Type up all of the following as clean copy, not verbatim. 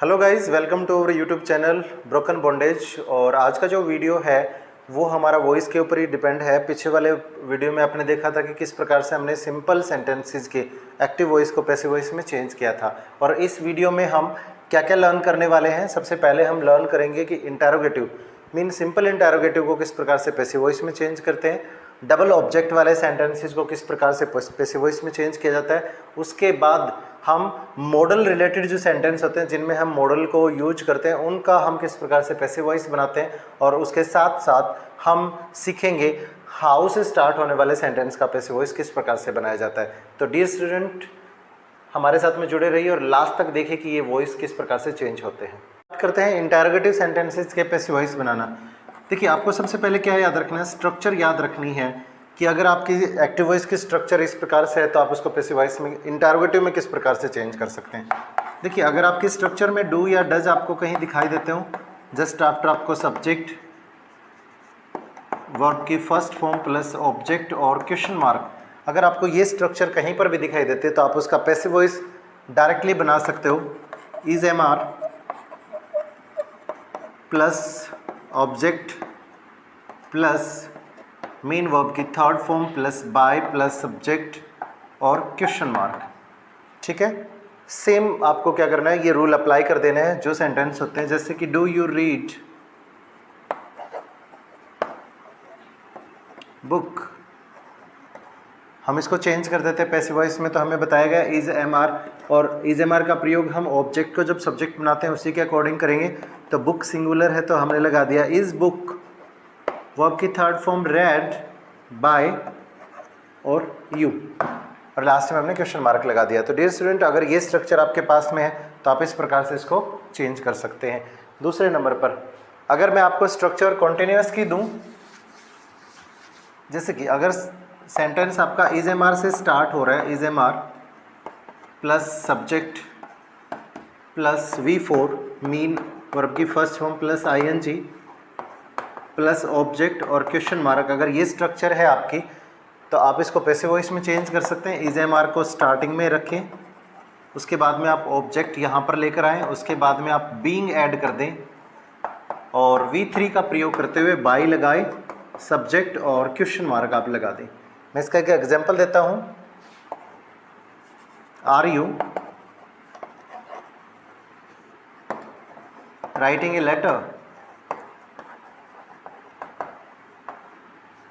Hello guys, welcome to our YouTube channel broken bondage. और आज का जो वीडियो है वो हमारा वॉइस के ऊपर ही डिपेंड है। पीछे वाले वीडियो में आपने देखा था कि किस प्रकार से हमने सिंपल सेंटेंसेस के एक्टिव वॉइस को पैसिव वॉइस में चेंज किया था। और इस वीडियो में हम क्या क्या लर्न करने वाले हैं। सबसे पहले हम लर्न करेंगे कि इंटरोगेटिव मीन सिंपल इंटरोगेटिव को किस प्रकार से पैसिव वॉइस में चेंज करते हैं, डबल ऑब्जेक्ट वाले सेंटेंसेस को किस प्रकार से पैसिव वॉइस में चेंज किया जाता है। उसके बाद हम मॉडल रिलेटेड जो सेंटेंस होते हैं जिनमें हम मॉडल को यूज करते हैं उनका हम किस प्रकार से पैसिव वॉइस बनाते हैं। और उसके साथ साथ हम सीखेंगे हाउ से स्टार्ट होने वाले सेंटेंस का पैसिव वॉइस किस प्रकार से बनाया जाता है। तो डियर स्टूडेंट, हमारे साथ में जुड़े रहिए और लास्ट तक देखें कि ये वॉइस किस प्रकार से चेंज होते हैं। बात करते हैं इंटरोगेटिव सेंटेंसेस के पैसिव वॉइस बनाना। देखिए, आपको सबसे पहले क्या याद रखना है, स्ट्रक्चर याद रखनी है कि अगर आपकी एक्टिव वॉइस की स्ट्रक्चर इस प्रकार से है तो आप उसको पैसिव वॉइस में इंटरोगेटिव में किस प्रकार से चेंज कर सकते हैं। देखिए, अगर आपकी स्ट्रक्चर में डू या डज आपको कहीं दिखाई देते हो, जस्ट आफ्टर आपको सब्जेक्ट वर्ब की फर्स्ट फॉर्म प्लस ऑब्जेक्ट और क्वेश्चन मार्क, अगर आपको ये स्ट्रक्चर कहीं पर भी दिखाई देते हैं तो आप उसका पैसिव वॉइस डायरेक्टली बना सकते हो। Is am are plus object plus main verb की third form plus by plus subject और क्वेश्चन मार्क। ठीक है, सेम आपको क्या करना है, ये रूल अप्लाई कर देना है जो सेंटेंस होते हैं। जैसे कि डू यू रीड बुक, हम इसको चेंज कर देते हैं पैसिव वॉइस में। तो हमें बताया गया इज एम आर, और इज एम आर का प्रयोग हम ऑब्जेक्ट को जब सब्जेक्ट बनाते हैं उसी के अकॉर्डिंग करेंगे। तो बुक सिंगुलर है तो हमने लगा दिया इज बुक, वर्ब की थर्ड फॉर्म रेड बाय और यू, और लास्ट में हमने क्वेश्चन मार्क लगा दिया। तो डियर स्टूडेंट, अगर ये स्ट्रक्चर आपके पास में है तो आप इस प्रकार से इसको चेंज कर सकते हैं। दूसरे नंबर पर अगर मैं आपको स्ट्रक्चर कॉन्टिन्यूअस की दूं, जैसे कि अगर सेंटेंस आपका इज एम आर से स्टार्ट हो रहा है, is am are plus subject plus V4 mean verb की first form plus ING plus object और क्वेश्चन मार्क, अगर ये स्ट्रक्चर है आपकी तो आप इसको पैसिव वॉइस में चेंज कर सकते हैं। इज एम आर को स्टार्टिंग में रखें, उसके बाद में आप ऑब्जेक्ट यहाँ पर लेकर आएँ, उसके बाद में आप बीइंग ऐड कर दें और V3 का प्रयोग करते हुए बाय लगाए, सब्जेक्ट और क्वेश्चन मार्क आप लगा दें। मैं इसका एक एग्जांपल देता हूँ। Are you writing a letter,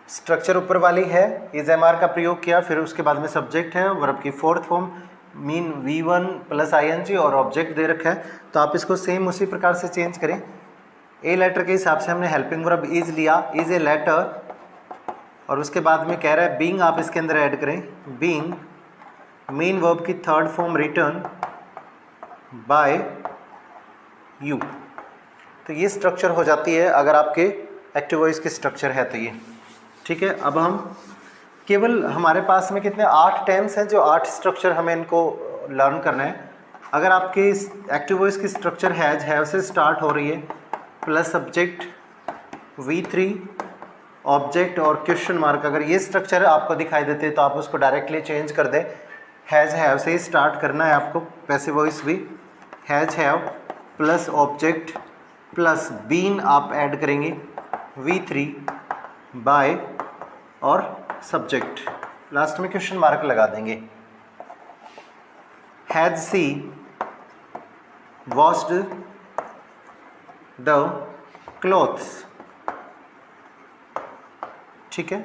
structure ऊपर वाली है, इज एम आर का प्रयोग किया, फिर उसके बाद में सब्जेक्ट है, वर्ब की fourth form mean V1 plus ING और ऑब्जेक्ट दे रखा है। तो आप इसको सेम उसी प्रकार से चेंज करें। ए लेटर के हिसाब से हमने हेल्पिंग वर्ब इज लिया, इज ए लेटर, और उसके बाद में कह रहा है बीइंग, आप इसके अंदर ऐड करें बीइंग मेन वर्ब की third form return by you. तो ये स्ट्रक्चर हो जाती है अगर आपके एक्टिव वॉइस की स्ट्रक्चर है तो ये ठीक है। अब हम केवल हमारे पास में कितने 8 टेंस हैं, जो 8 स्ट्रक्चर हमें इनको लर्न करना है। अगर आपके एक्टिव वॉइस की स्ट्रक्चर हैव से स्टार्ट हो रही है, प्लस सब्जेक्ट V3 ऑब्जेक्ट और क्वेश्चन मार्क, अगर ये स्ट्रक्चर आपको दिखाई देते हैं तो आप उसको डायरेक्टली चेंज कर दें। हैव से ही स्टार्ट करना है आपको पैसिव वॉइस भी। Have plus object plus been आप ऐड करेंगे V3 बाय और सब्जेक्ट, लास्ट में क्वेश्चन मार्क लगा देंगे। Has she washed the clothes. ठीक है,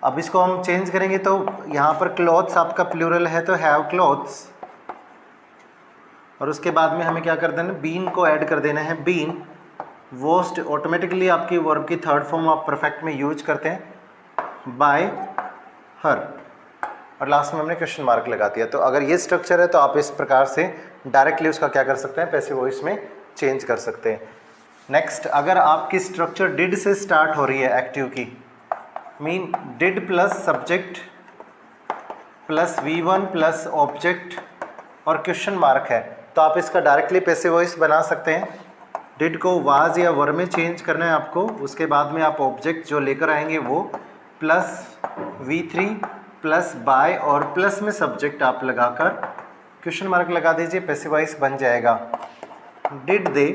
अब इसको हम चेंज करेंगे तो यहाँ पर क्लॉथ्स आपका प्लूरल है तो हैव क्लॉथ्स, और उसके बाद में हमें क्या कर देना, बीन को ऐड कर देना है बीन वॉश्ड, ऑटोमेटिकली आपकी वर्ब की थर्ड फॉर्म आप परफेक्ट में यूज करते हैं बाय हर, और लास्ट में हमने क्वेश्चन मार्क लगा दिया। तो अगर ये स्ट्रक्चर है तो आप इस प्रकार से डायरेक्टली उसका क्या कर सकते हैं, पैसिव वॉइस में चेंज कर सकते हैं। नेक्स्ट, अगर आपकी स्ट्रक्चर डिड से स्टार्ट हो रही है एक्टिव की, mean did plus subject plus V1 plus object और क्वेश्चन मार्क है, तो आप इसका डायरेक्टली पैसिव वॉइस बना सकते हैं। डिड को वाज या वर में चेंज करना है आपको, उसके बाद में आप ऑब्जेक्ट जो लेकर आएंगे वो प्लस V3 प्लस बाय और प्लस में सब्जेक्ट आप लगाकर क्वेश्चन मार्क लगा दीजिए, पैसिव वॉइस बन जाएगा। Did they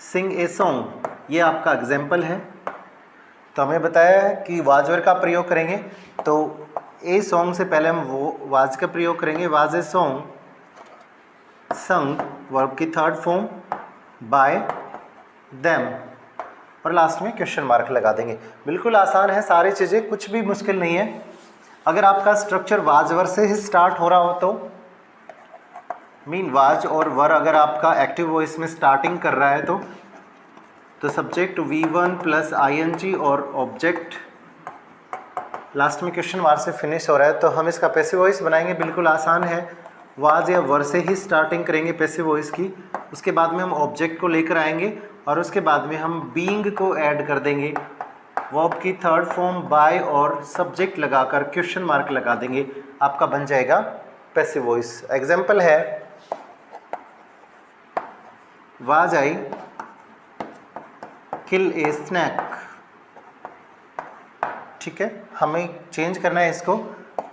Singh a song, ये आपका एग्जाम्पल है। तो हमें बताया है कि वाज वर्ब का प्रयोग करेंगे, तो ए सॉन्ग से पहले हम वो वाज का प्रयोग करेंगे, वाज ए सॉन्ग संग, वर्ब की थर्ड फॉर्म बाय देम, और लास्ट में क्वेश्चन मार्क लगा देंगे। बिल्कुल आसान है सारी चीज़ें, कुछ भी मुश्किल नहीं है। अगर आपका स्ट्रक्चर वाज वर्ब से ही स्टार्ट हो रहा हो तो मीन वाज और वर अगर आपका एक्टिव वॉइस में स्टार्टिंग कर रहा है तो सब्जेक्ट V1 प्लस ING और ऑब्जेक्ट लास्ट में क्वेश्चन मार्क से फिनिश हो रहा है, तो हम इसका पैसिव वॉइस बनाएंगे। बिल्कुल आसान है, वाज या वर से ही स्टार्टिंग करेंगे पैसिव वॉइस की, उसके बाद में हम ऑब्जेक्ट को लेकर आएंगे और उसके बाद में हम बीइंग को ऐड कर देंगे, वर्ब की थर्ड फॉर्म बाय और सब्जेक्ट लगाकर क्वेश्चन मार्क लगा देंगे, आपका बन जाएगा पैसिव वॉइस। एग्जाम्पल है was I kill A snack, ठीक है, हमें चेंज करना है इसको,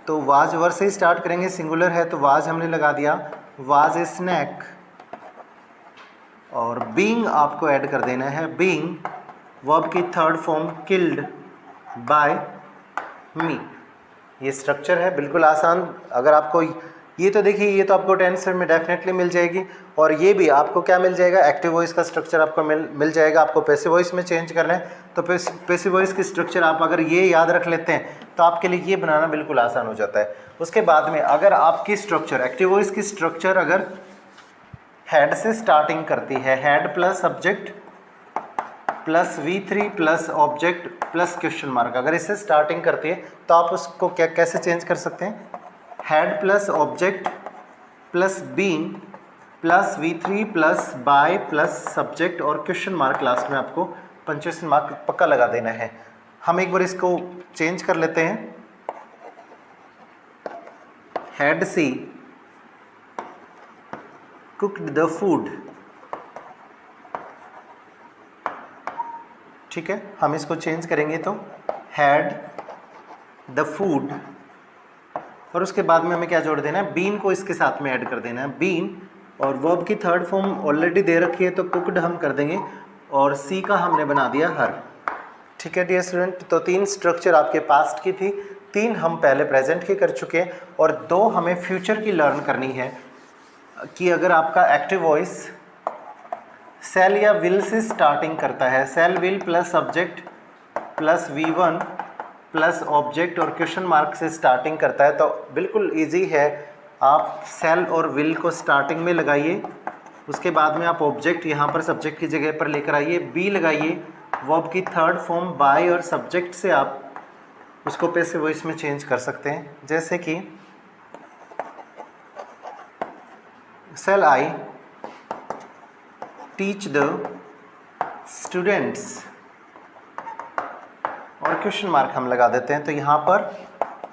तो वाज वर से ही स्टार्ट करेंगे, सिंगुलर है तो वाज हमने लगा दिया, वाज ए स्नैक, और बीइंग आपको ऐड कर देना है, बीइंग वर्ब की थर्ड फॉर्म किल्ड बाय मी। ये स्ट्रक्चर है, बिल्कुल आसान। अगर आपको ये तो देखिए, ये तो आपको टेंस में डेफिनेटली मिल जाएगी, और ये भी आपको क्या मिल जाएगा, एक्टिव वॉइस का स्ट्रक्चर आपको मिल जाएगा। आपको पैसिव वॉइस में चेंज करना है तो पैसिव वॉइस की स्ट्रक्चर आप अगर ये याद रख लेते हैं तो आपके लिए ये बनाना बिल्कुल आसान हो जाता है। उसके बाद में अगर आपकी स्ट्रक्चर एक्टिव वॉइस की स्ट्रक्चर अगर हेड से स्टार्टिंग करती है, head plus subject plus V3 plus object plus question mark, अगर इससे स्टार्टिंग करती है तो आप उसको कैसे चेंज कर सकते हैं, head plus object plus being plus V3 plus by plus subject और क्वेश्चन मार्क, लास्ट में आपको पंक्चुएशन मार्क पक्का लगा देना है। हम एक बार इसको चेंज कर लेते हैं, had she cooked the food, ठीक है, हम इसको चेंज करेंगे तो हैड द फूड, और उसके बाद में हमें क्या जोड़ देना है, बीन को इसके साथ में ऐड कर देना है, बीन, और वर्ब की थर्ड फॉर्म ऑलरेडी दे रखी है तो कुक्ड हम कर देंगे, और सी का हमने बना दिया हर, ठीक है डियर स्टूडेंट। तो 3 स्ट्रक्चर आपके पास्ट की थी, 3 हम पहले प्रेजेंट की कर चुके हैं, और 2 हमें फ्यूचर की लर्न करनी है कि अगर आपका एक्टिव वॉइस सेल या विल से स्टार्टिंग करता है, shall will plus subject plus V1 plus object और क्वेश्चन मार्क से स्टार्टिंग करता है, तो बिल्कुल इजी है, आप सेल और विल को स्टार्टिंग में लगाइए, उसके बाद में आप ऑब्जेक्ट यहाँ पर सब्जेक्ट की जगह पर लेकर आइए, बी लगाइए, वर्ब की थर्ड फॉर्म बाय और सब्जेक्ट से आप उसको पैसिव वॉइस में चेंज कर सकते हैं। जैसे कि shall I teach the students, और क्वेश्चन मार्क हम लगा देते हैं। तो यहाँ पर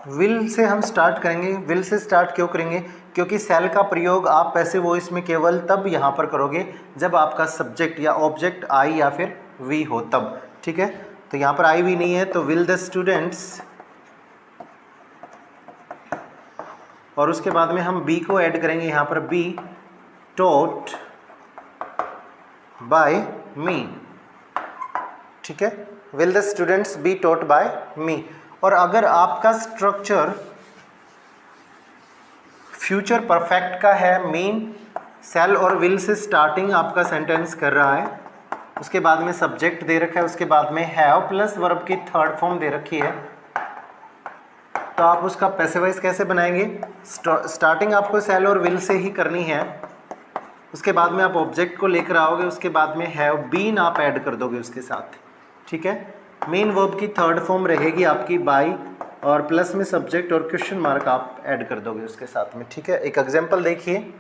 विल से हम स्टार्ट करेंगे। विल से स्टार्ट क्यों करेंगे, क्योंकि सेल का प्रयोग आप पैसिव वॉइस में केवल तब यहाँ पर करोगे जब आपका सब्जेक्ट या ऑब्जेक्ट आई या फिर वी हो तब, ठीक है। तो यहाँ पर आई वी नहीं है तो विल द स्टूडेंट्स, और उसके बाद में हम बी को ऐड करेंगे, यहाँ पर बी टॉट बाय मी, ठीक है, will the students be taught by me. और अगर आपका स्ट्रक्चर फ्यूचर परफेक्ट का है, मीन सेल और विल से स्टार्टिंग आपका सेंटेंस कर रहा है, उसके बाद में सब्जेक्ट दे रखा है, उसके बाद में हैव प्लस वर्ब की थर्ड फॉर्म दे रखी है, तो आप उसका पैसिव वॉइस कैसे बनाएंगे, स्टार्टिंग आपको सेल और विल से ही करनी है, उसके बाद में आप ऑब्जेक्ट को लेकर आओगे, उसके बाद में हैव बीन आप ऐड कर दोगे उसके साथ, ठीक है। मेन वर्ब की थर्ड फॉर्म रहेगी आपकी बाय, और प्लस में सब्जेक्ट और क्वेश्चन मार्क आप ऐड कर दोगे उसके साथ में, ठीक है। एक एग्जांपल देखिए,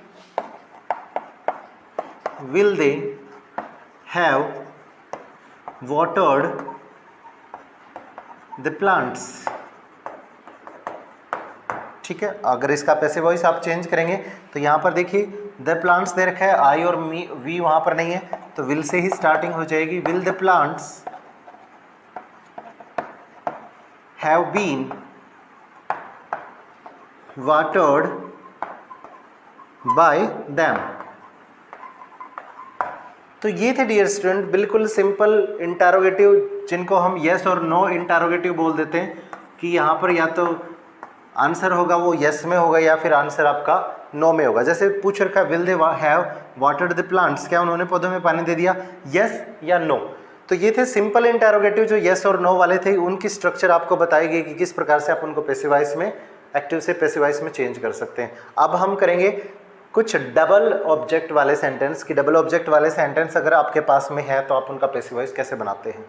will they have watered the plants, ठीक है। अगर इसका पैसिव वॉइस आप चेंज करेंगे तो यहाँ पर देखिए द प्लांट्स दे रखा है, आई और मी वी वहाँ पर नहीं है, तो विल से ही स्टार्टिंग हो जाएगी, will the plants have been watered by them. तो ये थे डियर स्टूडेंट बिल्कुल सिंपल इंटरोगेटिव, जिनको हम येस और नो इंटरोगेटिव बोल देते हैं कि यहाँ पर या तो आंसर होगा वो येस में होगा या फिर आंसर आपका नो में होगा। जैसे पूछ रखा है will they have watered the plants, क्या उन्होंने पौधों में पानी दे दिया, येस या नो। तो ये थे सिंपल इंटरोगेटिव जो येस और नो वाले थे, उनकी स्ट्रक्चर आपको बताई गई कि किस प्रकार से आप उनको पैसिव वॉइस में, एक्टिव से पैसिव वॉइस में चेंज कर सकते हैं। अब हम करेंगे कुछ डबल ऑब्जेक्ट वाले सेंटेंस कि डबल ऑब्जेक्ट वाले सेंटेंस अगर आपके पास में है तो आप उनका पैसिव वॉइस कैसे बनाते हैं।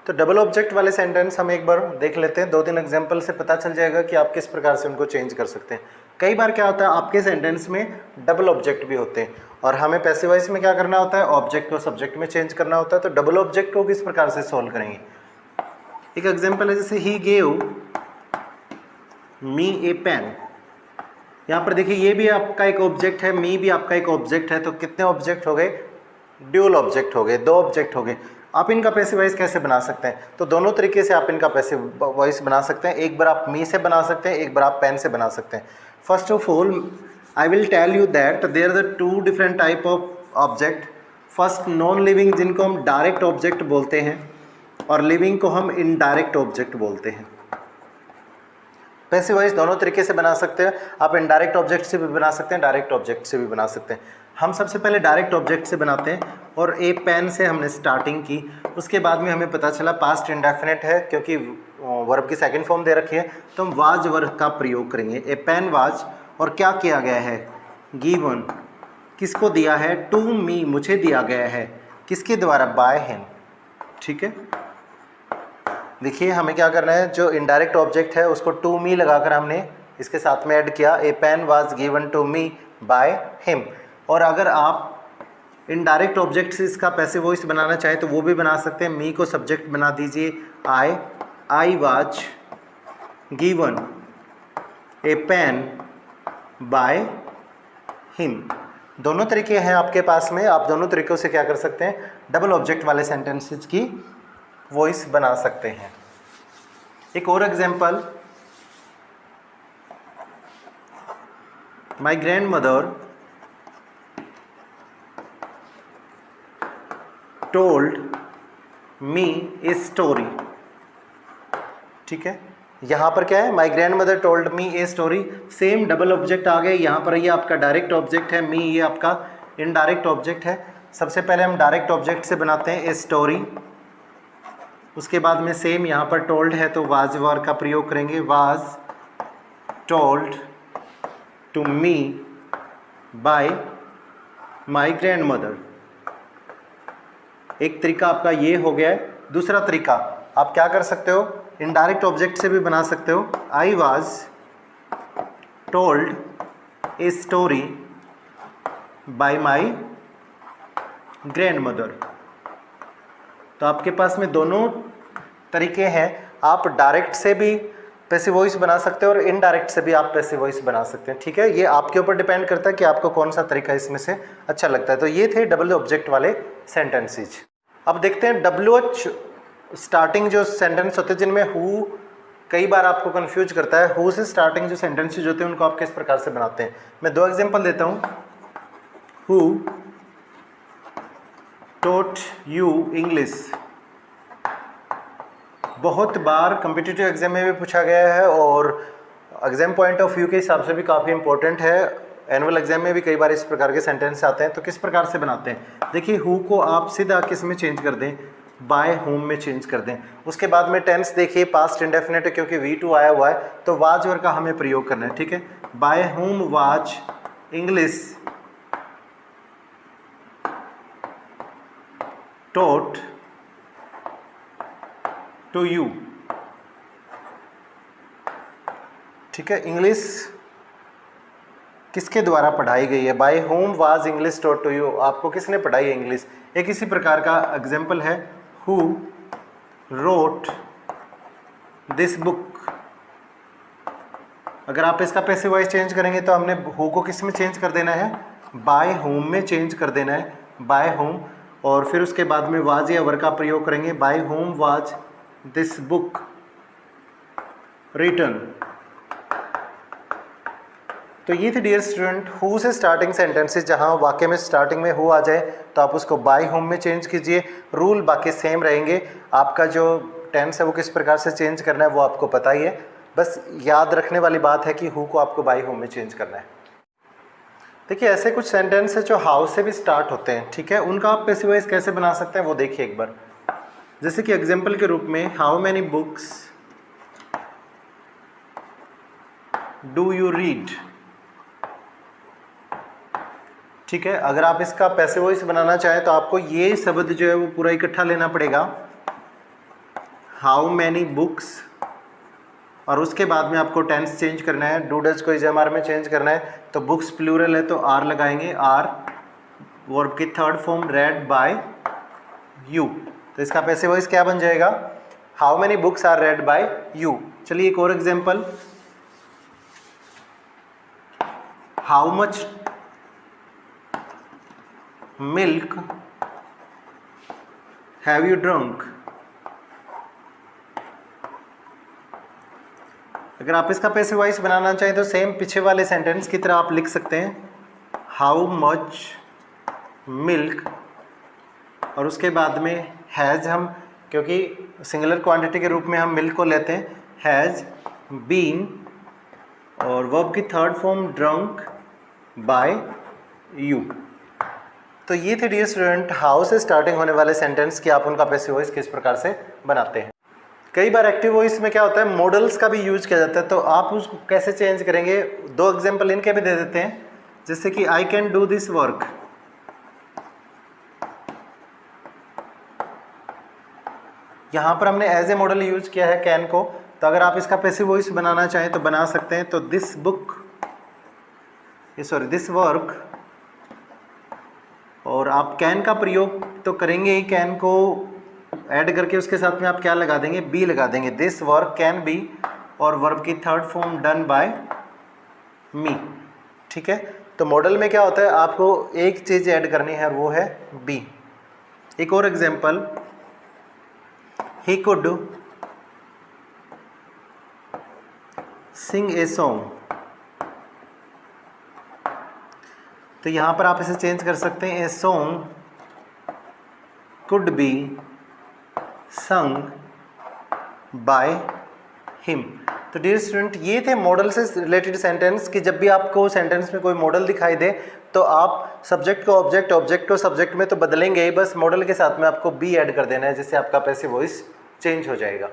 तो डबल ऑब्जेक्ट वाले सेंटेंस हम एक बार देख लेते हैं, 2-3 एग्जांपल से पता चल जाएगा कि आप किस प्रकार से उनको चेंज कर सकते हैं। कई बार क्या होता है आपके सेंटेंस में डबल ऑब्जेक्ट भी होते हैं और हमें पैसिव वॉइस में क्या करना होता है, ऑब्जेक्ट को सब्जेक्ट में चेंज करना होता है। तो डबल ऑब्जेक्ट को किस प्रकार से सॉल्व करेंगे, एक एग्जाम्पल है जैसे he gave me A pen. यहाँ पर देखिए ये भी आपका एक ऑब्जेक्ट है, मी भी आपका एक ऑब्जेक्ट है, तो कितने ऑब्जेक्ट हो गए, ड्यूल ऑब्जेक्ट हो गए, 2 ऑब्जेक्ट हो गए। आप इनका पैसिव वॉइस कैसे बना सकते हैं, तो दोनों तरीके से आप इनका पैसिव वॉइस बना सकते हैं। एक बार आप मी से बना सकते हैं, एक बार आप पेन से बना सकते हैं। First of all I will tell you that there are the 2 different type of object. First non living जिनको हम डायरेक्ट ऑब्जेक्ट बोलते हैं और लिविंग को हम इनडायरेक्ट ऑब्जेक्ट बोलते हैं। पैसिव वॉइस दोनों तरीके से बना सकते हैं, आप इनडायरेक्ट ऑब्जेक्ट से भी बना सकते हैं, डायरेक्ट ऑब्जेक्ट से भी बना सकते हैं। हम सबसे पहले डायरेक्ट ऑब्जेक्ट से बनाते हैं और ए पेन से हमने स्टार्टिंग की। उसके बाद में हमें पता चला पास्ट इंडेफिनिट है क्योंकि वर्ब की सेकंड फॉर्म दे रखी है, तो हम वाज वर्ब का प्रयोग करेंगे। ए पेन वाज, और क्या किया गया है, गिवन, किसको दिया है, टू मी, मुझे दिया गया है, किसके द्वारा, बाय हिम। ठीक है, देखिए हमें क्या करना है, जो इनडायरेक्ट ऑब्जेक्ट है उसको टू मी लगाकर हमने इसके साथ में ऐड किया, a pen was given to me by him. और अगर आप इनडायरेक्ट ऑब्जेक्ट से इसका पैसिव वॉइस बनाना चाहें तो वो भी बना सकते हैं। मी को सब्जेक्ट बना दीजिए, I was given a pen by him. दोनों तरीके हैं आपके पास में, आप दोनों तरीक़ों से क्या कर सकते हैं, डबल ऑब्जेक्ट वाले सेंटेंसेस की वॉइस बना सकते हैं। एक और example, my grandmother told me a story. ठीक है, यहाँ पर क्या है, my grandmother told me a story, same double object आ गए। यहाँ पर ये आपका डायरेक्ट ऑब्जेक्ट है, मी ये आपका इनडायरेक्ट ऑब्जेक्ट है। सबसे पहले हम डायरेक्ट ऑब्जेक्ट से बनाते हैं ए स्टोरी, उसके बाद में सेम यहाँ पर टोल्ड है तो वाज वर्ब का प्रयोग करेंगे, was told to me by my grandmother. एक तरीका आपका ये हो गया है। दूसरा तरीका आप क्या कर सकते हो, इनडायरेक्ट ऑब्जेक्ट से भी बना सकते हो, I was told a story by my grandmother. तो आपके पास में दोनों तरीके हैं, आप डायरेक्ट से भी पैसिव वॉइस बना सकते हैं और इनडायरेक्ट से भी आप पैसिव वॉइस बना सकते हैं। ठीक है, ये आपके ऊपर डिपेंड करता है कि आपको कौन सा तरीका इसमें से अच्छा लगता है। तो ये थे डबल ऑब्जेक्ट वाले सेंटेंसेज। अब देखते हैं WH स्टार्टिंग जो सेंटेंस होते हैं जिनमें हु कई बार आपको कंफ्यूज करता है। हु से स्टार्टिंग जो सेंटेंसेज होते हैं उनको आप किस प्रकार से बनाते हैं, मैं 2 एग्जाम्पल देता हूँ। हु टॉट यू इंग्लिश, बहुत बार कम्पिटिटिव एग्जाम में भी पूछा गया है और एग्जाम पॉइंट ऑफ व्यू के हिसाब से भी काफ़ी इंपॉर्टेंट है। एनुअल एग्जाम में भी कई बार इस प्रकार के सेंटेंस आते हैं। तो किस प्रकार से बनाते हैं, देखिए हु को आप सीधा किस में चेंज कर दें, बाय होम में चेंज कर दें। उसके बाद में टेंस देखिए पास्ट इंडेफिनिट है क्योंकि V2 आया हुआ है तो वाज वर्ब का हमें प्रयोग करना है। ठीक है, by whom was English taught to you. ठीक है, इंग्लिश किसके द्वारा पढ़ाई गई है, by whom was English taught to you, आपको किसने पढ़ाई है, इंग्लिश। एक इसी प्रकार का एग्जाम्पल है, हु रोट दिस बुक। अगर आप इसका पैसिव वॉइस चेंज करेंगे तो हमने हु को किस में चेंज कर देना है, बाय होम में चेंज कर देना है, बाय होम। और फिर उसके बाद में वाज या वर्ब का प्रयोग करेंगे, by whom was this book written. तो ये थे डियर स्टूडेंट हु से स्टार्टिंग सेंटेंसेस, जहाँ वाक्य में स्टार्टिंग में हु आ जाए तो आप उसको बाय होम में चेंज कीजिए। रूल बाकी सेम रहेंगे, आपका जो टेंस है वो किस प्रकार से चेंज करना है वो आपको पता ही है, बस याद रखने वाली बात है कि हु को आपको बाय होम में चेंज करना है। देखिए ऐसे कुछ सेंटेंस है जो हाउ से भी स्टार्ट होते हैं, ठीक है, उनका आप पैसिव वॉइस कैसे बना सकते हैं वो देखिए एक बार। जैसे कि एग्जाम्पल के रूप में how many books do you read, ठीक है। अगर आप इसका पैसिव वॉइस बनाना चाहें तो आपको ये शब्द जो है वो पूरा इकट्ठा लेना पड़ेगा, हाउ मैनी बुक्स, और उसके बाद में आपको टेंस चेंज करना है, डू डज को इज एम आर में चेंज करना है। तो बुक्स प्लूरल है तो आर लगाएंगे, आर वर्ब की third form read by you, तो इसका पैसिव वॉइस क्या बन जाएगा, how many books are read by you. चलिए एक और example, how much milk have you drunk. अगर आप इसका पैसिव वॉइस बनाना चाहें तो सेम पीछे वाले सेंटेंस की तरह आप लिख सकते हैं, हाउ मच मिल्क, और उसके बाद में हैज़, हम क्योंकि सिंगुलर क्वांटिटी के रूप में हम मिल्क को लेते हैं, हैज़ बीन, और वर्ब की third form drunk by you. तो ये थे डियर स्टूडेंट हाउ से स्टार्टिंग होने वाले सेंटेंस कि आप उनका पैसिव वॉइस किस प्रकार से बनाते हैं। कई बार एक्टिव वॉइस में क्या होता है, मॉडल्स का भी यूज किया जाता है, तो आप उसको कैसे चेंज करेंगे, दो एग्जांपल इनके भी दे देते हैं। जैसे कि I can do this work, यहाँ पर हमने एज ए मॉडल यूज किया है कैन को, तो अगर आप इसका पैसिव वॉइस बनाना चाहें तो बना सकते हैं। तो दिस बुक, दिस वर्क, और आप कैन का प्रयोग तो करेंगे ही, कैन को ऐड करके उसके साथ में आप क्या लगा देंगे, बी लगा देंगे, दिस वर्क कैन बी, और वर्ब की third form done by me, ठीक है। तो मॉडल में क्या होता है, आपको एक चीज़ ऐड करनी है और वो है बी। एक और example, he could sing a song, तो यहाँ पर आप इसे चेंज कर सकते हैं, a song could be sung by him. तो डियर स्टूडेंट ये थे मॉडल से रिलेटेड सेंटेंस कि जब भी आपको सेंटेंस में कोई मॉडल दिखाई दे तो आप सब्जेक्ट को ऑब्जेक्ट, ऑब्जेक्ट को सब्जेक्ट में तो बदलेंगे ही, बस मॉडल के साथ में आपको बी ऐड कर देना है, जिससे आपका पैसिव वॉइस चेंज हो जाएगा।